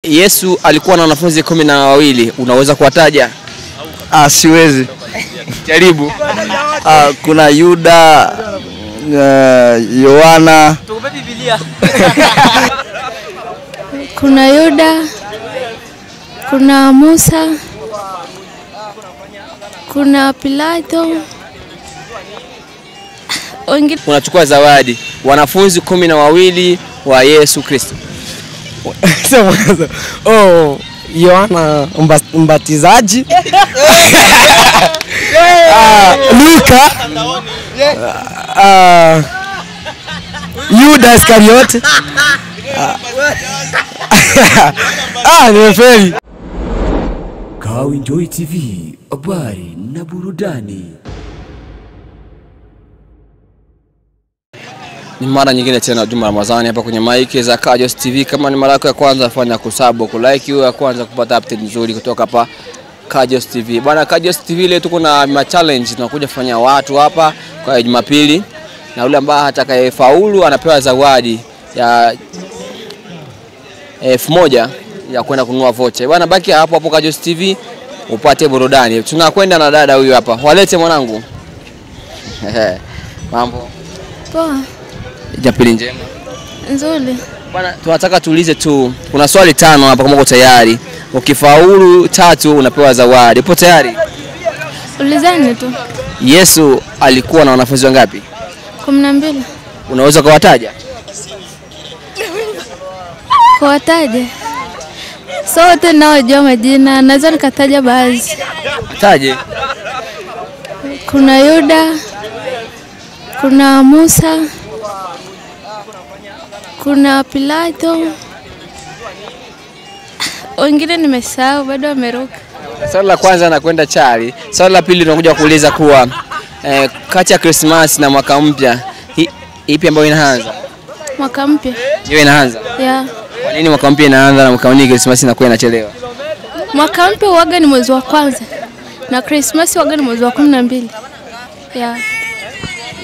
Yesu alikuwa na wanafunzi 12. Unaweza kuwataja? Siwezi. Jaribu. Kuna Yuda, Yohana. Tukupe Biblia. Kuna Yuda, kuna Musa, kuna Pilato. Unachukua zawadi wanafunzi 12 wa Yesu Kristo. Yohana Mbatizaji, Luka, Yuda Iskariote. Nimefeli. Kawinjoy TV, habari na burudani. Ni mara nyingine tena Juma Ramadhani hapa kwenye mic za Kajos TV. Kama ni mara yako ya kwanza, fanya kusubscribe, kulike hiyo ya kwanza kupata update nzuri kutoka hapa Kajos TV. Bwana, Kajos TV leo tuko na challenge tunakuja kufanya watu hapa kwa Jumapili, na yule ambaye atakayefaulu anapewa zawadi ya 1000 ya kwenda kununua voucher. Bwana, baki hapo hapo Kajos TV upate burudani. Tunakwenda na dada huyu hapa. Walete mwanangu. Mambo Poa. Jumapili njema. Nzuri. Bwana, tunataka tuulize tu, kuna swali 5 hapa kama uko tayari. Ukifaulu 3 unapewa zawadi. Upo tayari? Ulizani tu. Yesu alikuwa na wanafunzi wangapi? 12. Unaweza kuwataja? Kuwataja? Sote naojua majina, naweza nikataja baadhi. Taje. Kuna Yuda, kuna Musa, kuna Pilato. Wengine nimesahau, bado wameruka. Swali la kwanza anakwenda Chali. Swali la pili tunakuja kuuliza kuwa kati ya Christmas na mwaka mpya ipi ambayo inaanza? Mwaka mpya. Hiyo inaanza? Yeah. Kwa nini mwaka mpya inaanza na mwaka mpya Christmas inakuwa inachelewa? Mwaka mpya huaga ni mwezi wa kwanza na Christmas huaga ni mwezi wa 12. Yeah.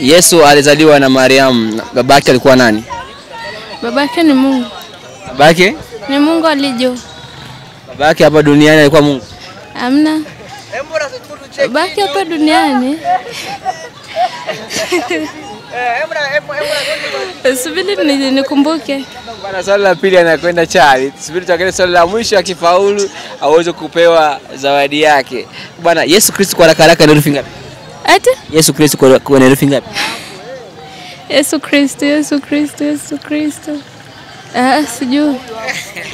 Yesu alizaliwa na Mariam. Babake alikuwa nani? Babake ni Mungu. Babake? Ni Mungu alijua. Babake hapa duniani alikuwa Mungu? Amna. Babake hapa duniani. Subiri nikumbuke. Bwana, swali la pili anakwenda Chali. Subiri tuangalie swali la mwisho, akifaulu aweze kupewa zawadi yake. Bwana, Yesu Kristo kwa haraka ni herufi ngapi? Ati? Yesu Kristo kwa herufi ngapi? Yesu Kristo, Yesu Kristo, Yesu Kristo. Sijui.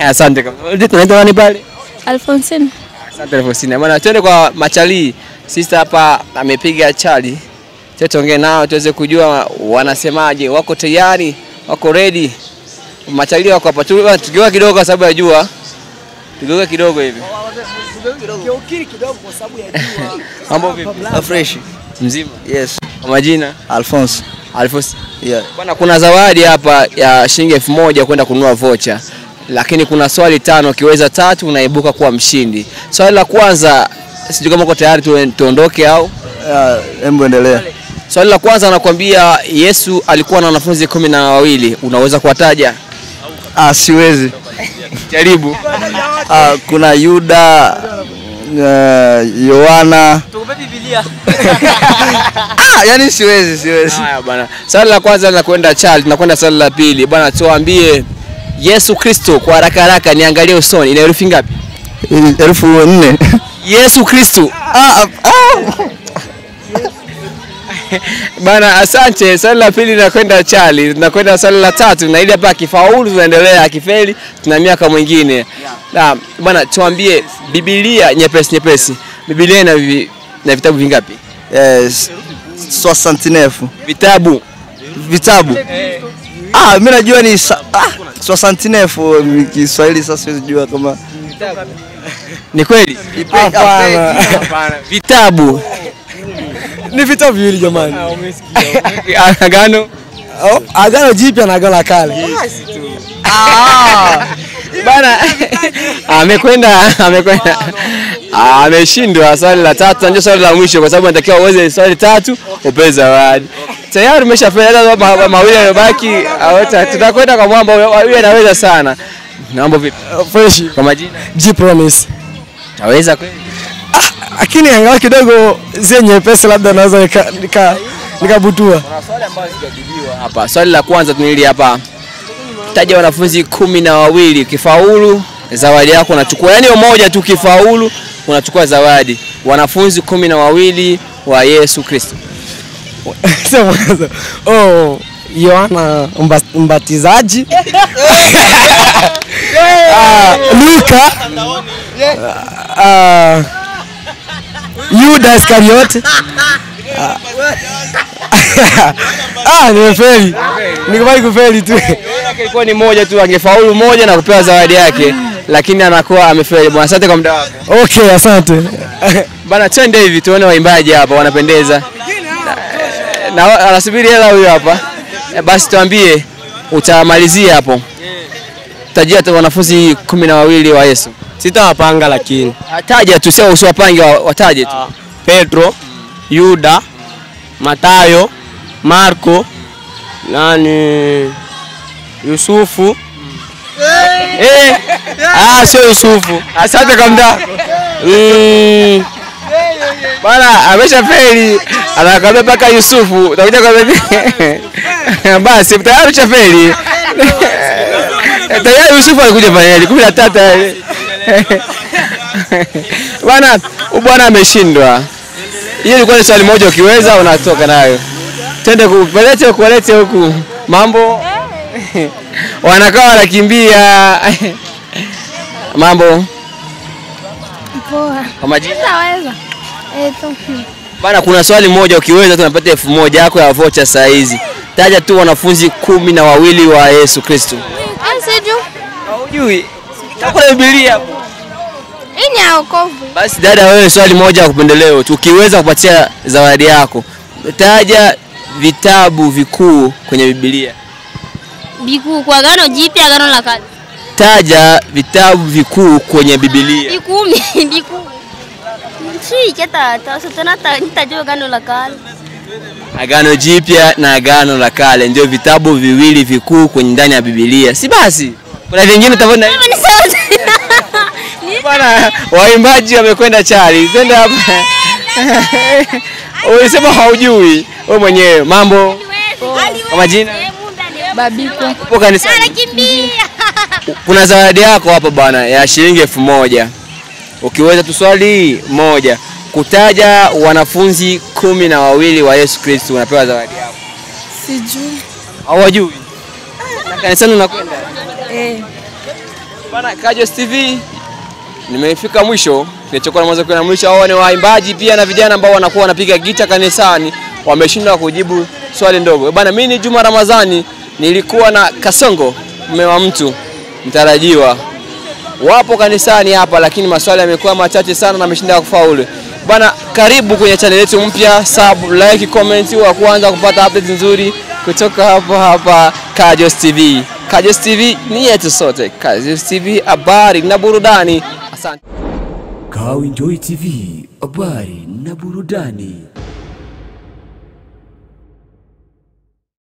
Asante kama. Tunaenda nani pale? Alfonsine. Asante Alfonsine. Bwana, twende kwa Machali. Sister hapa amepiga Chali. Tuongee nao tuweze kujua wanasemaje. Wako tayari? Wako ready? Machali wako hapa. Tugeuka kidogo kwa sababu ya jua. Tugeuka kidogo hivi. Kidogo kwa sababu ya jua. Mambo vipi? Fresh. Mzima? Yes. Kwa majina? Alphonse. Alphonse. Yeah. Bwana, kuna zawadi hapa ya shilingi 1000 kwenda kununua voucher. Lakini kuna swali 5, ukiweza 3 unaibuka kuwa mshindi. Swali la kwanza, sijui kama uko tayari tuondoke au? Hebu endelea. Swali la kwanza anakuambia Yesu alikuwa na wanafunzi 12. Unaweza kuwataja? Siwezi. Jaribu. Kuna Yuda, Yohana. Tukupe Biblia. Yani siwezi. Haya bwana. Swali la kwanza linakwenda Charles, tunakwenda swali la pili. Bwana, tuambie Yesu Kristo kwa haraka niangalie usoni. Ina herufi ngapi? Herufi 4. Yesu Kristo. Bana, asante. Swali la pili linakwenda Charlie. Tunakwenda swali la 3 na ile hapa akifaulu tunaendelea, akifeli tuna miaka mwingine. Na bwana, tuambie Biblia nyepesi. Biblia na vitabu vingapi? 69. Vitabu. Mimi najua ni 69 Kiswahili, sasa siwezi jua kama ni kweli. Hapana. Vitabu. Ni vitabu viwili jamani. Agano? Agano Jipya na Agano la Kale. Bana, amekwenda. Ameshindwa swali la 3, ndio swali la mwisho kwa sababu anatakiwa uweze swali 3 upewe zawadi. Tayari umeshafanya mawili yaliyobaki, tutakwenda kwa mwamba, huyu anaweza sana. Naomba vipi? Fresh. Kwa majina? G Promise. Taweza kweli? Lakini angalau kidogo zenye pesa labda naweza nikabutua. Kuna swali ambalo sijajibiwa hapa. Swali la kwanza tunili hapa. Taja wanafunzi 12 ukifaulu zawadi yako unachukua. Yaani mmoja tu ukifaulu unachukua zawadi. Wanafunzi 12 wa Yesu Kristo. Sema kwanza. Yohana Mbatizaji. Luka. Yuda Iskariote. Nimefeli. Nikubali kufeli tu. Ilikuwa ni moja tu, angefaulu moja na kupewa zawadi yake, lakini anakuwa amefeli. Bwana, asante kwa muda wako. Okay, asante. Bana, twende hivi tuone waimbaji hapa wanapendeza. Na anasubiri hela huyo hapa. Basi tuambie utamalizia hapo. Tajia tu wanafunzi 12 wa Yesu. Sitawapanga lakini. Taja tu, sio usiwapange, wataje tu. Pedro, Yuda, Matayo, Marko, Yusufu. Sio Yusufu. Asante kwa muda wako. Bana, ameshafeli. Anakwambia paka Yusufu. Utakuja kwa basi tayari ushafeli. Tayari Yusufu alikuja finali 13. Bana, bwana ameshindwa. Hiyo ilikuwa ni swali moja, ukiweza unatoka nayo. Twende kuelete huku. Mambo wanakaa wanakimbia. Mambo Poa. kwa majina? Naweza. Bana, kuna swali moja, ukiweza tunapata 1000 yako ya voucher saa hizi. Taja tu wanafunzi 12 wa Yesu Kristo. Siju. Hujui? Takula Biblia hapo. Hii ni wokovu. Basi dada, wewe swali moja kupendeleo tu, ukiweza kupatia zawadi yako. Taja vitabu vikuu kwenye Biblia. Vikuu kwa Agano Jipya, Agano la Kale. Taja vitabu vikuu kwenye Biblia. Vikuu. Si kita nitajua Agano la Kale. Agano Jipya na Agano la Kale ndio vitabu viwili vikuu kwenye ndani ya Biblia. Si basi? Kuna vingine tafadhali. Bwana, waimbaji wamekwenda chali. Twende hapa. Unasema haujui wewe mwenyewe. Mambo kwa majina? Babiko. Upo kanisani? Anakimbia. Kuna zawadi yako hapa bwana ya shilingi 1000. Ukiweza tu swali moja kutaja wanafunzi 12 wa Yesu Kristo unapewa zawadi yako. Sijui. Hawajui. Na kanisani unakwenda? Bwana, Kajos TV nimefika mwisho. Kilichokuwa na mwanzo kuna mwisho. Hao ni waimbaji pia na vijana ambao wanakuwa wanapiga gita kanisani, wameshindwa kujibu swali ndogo. Bwana, mimi ni Juma Ramadhani, nilikuwa na Kasongo, mume wa mtu mtarajiwa. Wapo kanisani hapa lakini maswali yamekuwa machache sana na ameshinda kufaulu. Bwana, karibu kwenye channel yetu mpya, sub, like, comment wa kwanza kupata updates nzuri kutoka hapa Kajos TV. Kajos TV ni yetu sote. Kajos TV, habari na burudani. Asante. Kawinjoy TV, habari na burudani.